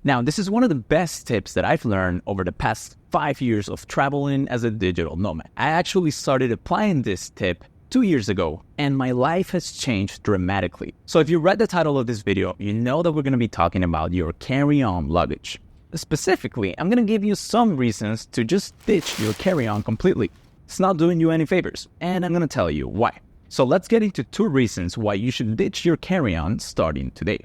Now, this is one of the best tips that I've learned over the past 5 years of traveling as a digital nomad. I actually started applying this tip 2 years ago, and my life has changed dramatically. So if you read the title of this video, you know that we're going to be talking about your carry-on luggage. Specifically, I'm going to give you some reasons to just ditch your carry-on completely. It's not doing you any favors, and I'm going to tell you why. So let's get into 2 reasons why you should ditch your carry-on starting today.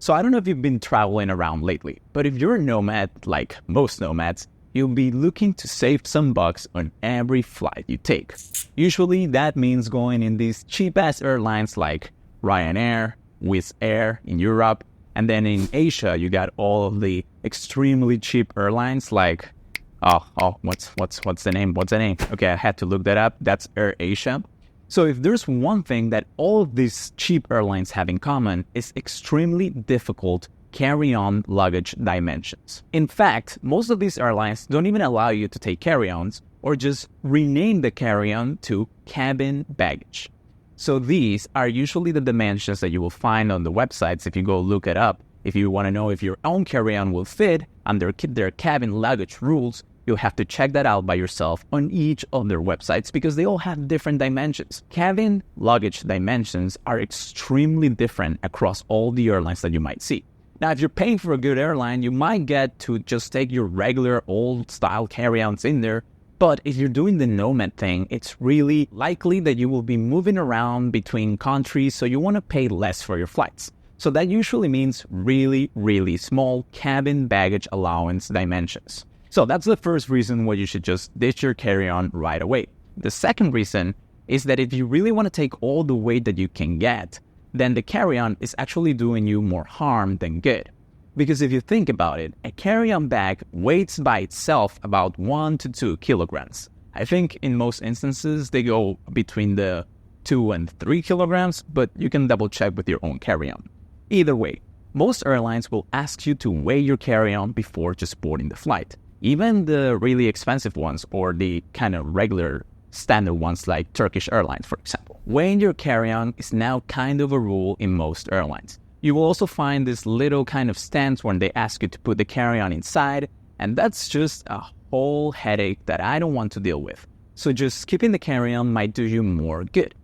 So I don't know if you've been traveling around lately, but if you're a nomad, like most nomads, you'll be looking to save some bucks on every flight you take. Usually that means going in these cheap-ass airlines like Ryanair, Wizz Air in Europe, and then in Asia you got all of the extremely cheap airlines like what's the name? Okay, I had to look that up. That's AirAsia. So if there's one thing that all of these cheap airlines have in common, is extremely difficult carry-on luggage dimensions. In fact, most of these airlines don't even allow you to take carry-ons or just rename the carry-on to cabin baggage. So these are usually the dimensions that you will find on the websites if you go look it up. If you want to know if your own carry-on will fit under their cabin luggage rules, you'll have to check that out by yourself on each of their websites because they all have different dimensions. Cabin luggage dimensions are extremely different across all the airlines that you might see. Now, if you're paying for a good airline, you might get to just take your regular old-style carry-ons in there. But if you're doing the Nomad thing, it's really likely that you will be moving around between countries, so you want to pay less for your flights. So that usually means really, really small cabin baggage allowance dimensions. So that's the first reason why you should just ditch your carry-on right away. The second reason is that if you really want to take all the weight that you can get, then the carry-on is actually doing you more harm than good. Because if you think about it, a carry-on bag weighs by itself about 1 to 2 kilograms. I think in most instances they go between the 2 and 3 kilograms, but you can double check with your own carry-on. Either way, most airlines will ask you to weigh your carry-on before just boarding the flight. Even the really expensive ones or the kind of regular standard ones like Turkish Airlines, for example. Weighing your carry-on is now kind of a rule in most airlines. You will also find this little kind of stands when they ask you to put the carry-on inside, and that's just a whole headache that I don't want to deal with. So just skipping the carry-on might do you more good.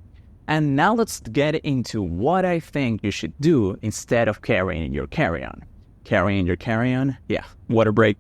And now let's get into what I think you should do instead of carrying your carry-on. Carrying your carry-on? Yeah, water break.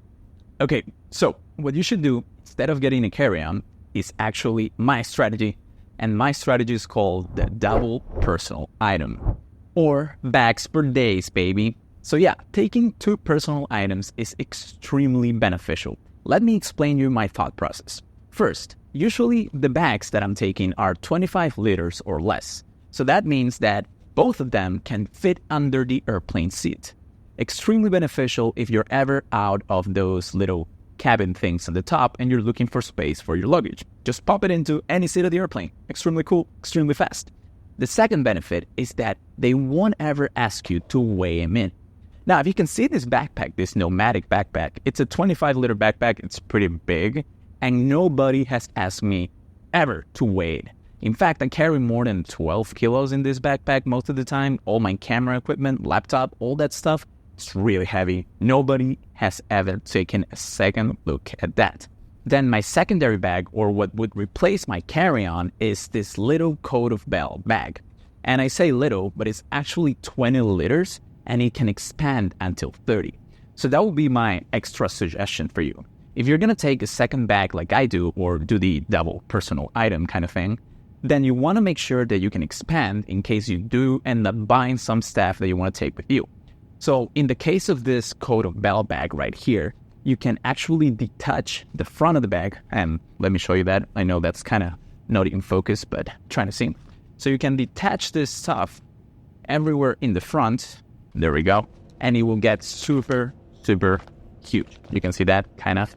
Okay, so what you should do instead of getting a carry-on is actually my strategy, and my strategy is called the double personal item, or bags per days, baby. So yeah, taking 2 personal items is extremely beneficial. Let me explain you my thought process. First, usually the bags that I'm taking are 25 liters or less, so that means that both of them can fit under the airplane seat. Extremely beneficial if you're ever out of those little cabin things on the top and you're looking for space for your luggage. Just pop it into any seat of the airplane. Extremely cool, extremely fast. The second benefit is that they won't ever ask you to weigh them in. Now, if you can see this backpack, this nomadic backpack, it's a 25-liter backpack. It's pretty big, and nobody has asked me ever to weigh it. In fact, I carry more than 12 kilos in this backpack most of the time. All my camera equipment, laptop, all that stuff. It's really heavy. Nobody has ever taken a second look at that. Then my secondary bag, or what would replace my carry-on, is this little coat of bell bag. And I say little, but it's actually 20 liters, and it can expand until 30. So that would be my extra suggestion for you. If you're going to take a second bag like I do, or do the double personal item kind of thing, then you want to make sure that you can expand in case you do end up buying some stuff that you want to take with you. So in the case of this coat of bell bag right here, you can actually detach the front of the bag. And let me show you that. I know that's kind of not in focus, but trying to see. So you can detach this stuff everywhere in the front. There we go. And it will get super, super huge. You can see that kind of,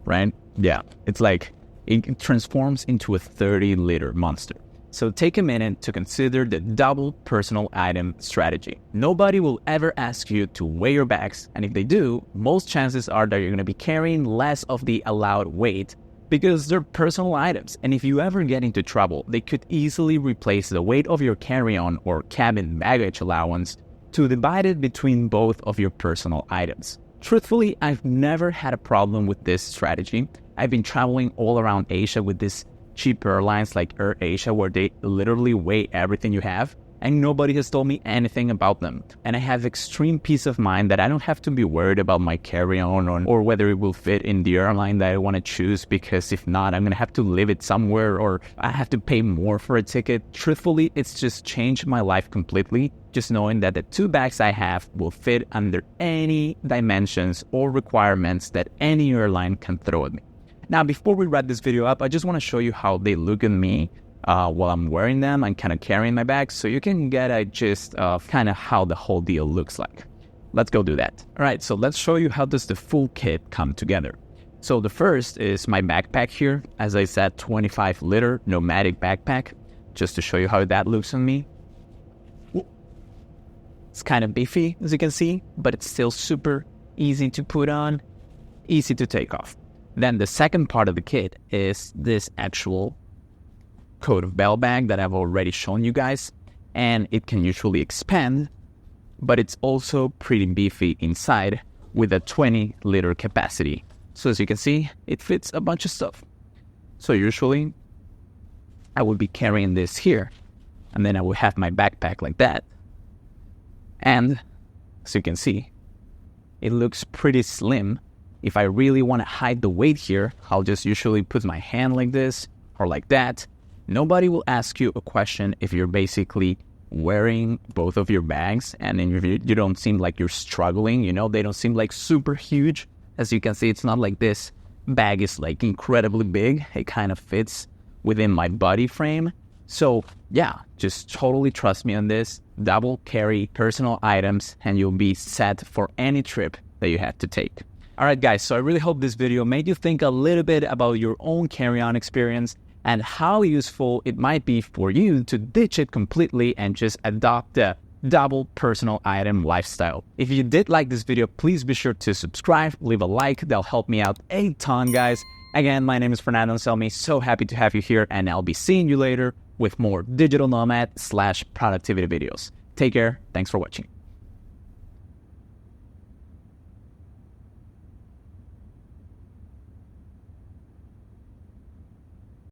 right? Yeah, it's like it transforms into a 30-liter monster. So take a minute to consider the double personal item strategy. Nobody will ever ask you to weigh your bags, and if they do, most chances are that you're going to be carrying less of the allowed weight because they're personal items, and if you ever get into trouble, they could easily replace the weight of your carry-on or cabin baggage allowance to divide it between both of your personal items. Truthfully, I've never had a problem with this strategy. I've been traveling all around Asia with these cheap airlines like AirAsia, where they literally weigh everything you have, and nobody has told me anything about them. And I have extreme peace of mind that I don't have to be worried about my carry-on or whether it will fit in the airline that I want to choose, because if not, I'm going to have to leave it somewhere or I have to pay more for a ticket. Truthfully, it's just changed my life completely, just knowing that the 2 bags I have will fit under any dimensions or requirements that any airline can throw at me. Now, before we wrap this video up, I just want to show you how they look at me while I'm wearing them and kind of carrying my bag, so you can get a gist of kind of how the whole deal looks like. Let's go do that. All right, so let's show you how does the full kit come together. So the first is my backpack here. As I said, 25-liter Nomadic backpack, just to show you how that looks on me. It's kind of beefy, as you can see, but it's still super easy to put on, easy to take off. Then the second part of the kit is this actual coat of bell bag that I've already shown you guys, and it can usually expand, but it's also pretty beefy inside with a 20-liter capacity. So as you can see, it fits a bunch of stuff. So usually I would be carrying this here, and then I would have my backpack like that. And as you can see, it looks pretty slim. If I really want to hide the weight here, I'll just usually put my hand like this or like that. Nobody will ask you a question if you're basically wearing both of your bags and then you don't seem like you're struggling, you know, they don't seem like super huge. As you can see, it's not like this bag is like incredibly big. It kind of fits within my body frame. So yeah, just totally trust me on this. Double carry personal items and you'll be set for any trip that you have to take. All right, guys, so I really hope this video made you think a little bit about your own carry-on experience and how useful it might be for you to ditch it completely and just adopt the double personal item lifestyle. If you did like this video, please be sure to subscribe, leave a like. That'll help me out a ton, guys. Again, my name is Fernando Anselmi. So happy to have you here, and I'll be seeing you later with more digital nomad / productivity videos. Take care. Thanks for watching.